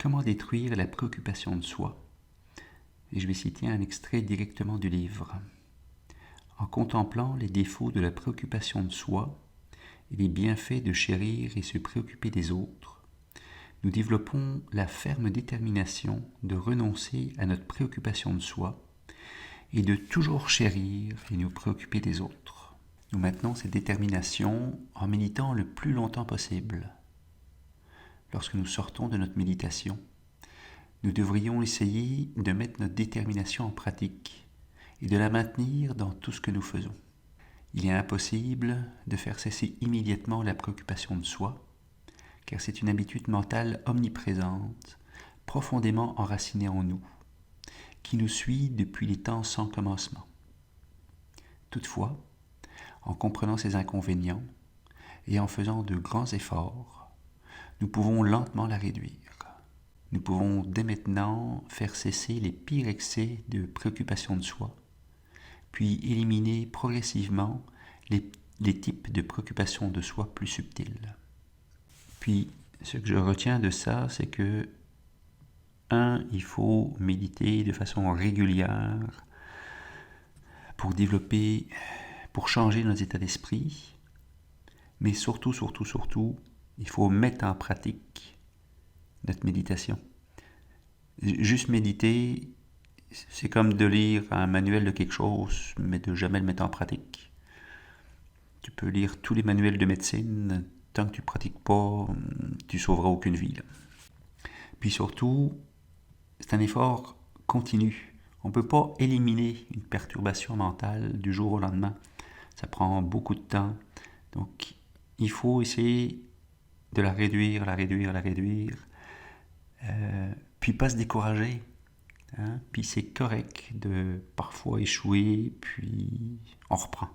Comment détruire la préoccupation de soi? Et je vais citer un extrait directement du livre. En contemplant les défauts de la préoccupation de soi et les bienfaits de chérir et se préoccuper des autres, nous développons la ferme détermination de renoncer à notre préoccupation de soi et de toujours chérir et nous préoccuper des autres. Nous maintenons cette détermination en méditant le plus longtemps possible. Lorsque nous sortons de notre méditation, nous devrions essayer de mettre notre détermination en pratique et de la maintenir dans tout ce que nous faisons. Il est impossible de faire cesser immédiatement la préoccupation de soi, car c'est une habitude mentale omniprésente, profondément enracinée en nous, qui nous suit depuis les temps sans commencement. Toutefois, en comprenant ces inconvénients et en faisant de grands efforts, nous pouvons lentement la réduire. Nous pouvons dès maintenant faire cesser les pires excès de préoccupation de soi, puis éliminer progressivement les types de préoccupations de soi plus subtiles. Puis, ce que je retiens de ça, c'est que, il faut méditer de façon régulière pour changer nos états d'esprit, mais surtout, il faut mettre en pratique notre méditation. Juste méditer, c'est comme de lire un manuel de quelque chose, mais de jamais le mettre en pratique. Tu peux lire tous les manuels de médecine, tant que tu ne pratiques pas, tu ne sauveras aucune vie. Puis surtout, c'est un effort continu. On ne peut pas éliminer une perturbation mentale du jour au lendemain. Ça prend beaucoup de temps. Donc, il faut essayer de la réduire, puis pas se décourager. Puis c'est correct de parfois échouer, puis on reprend.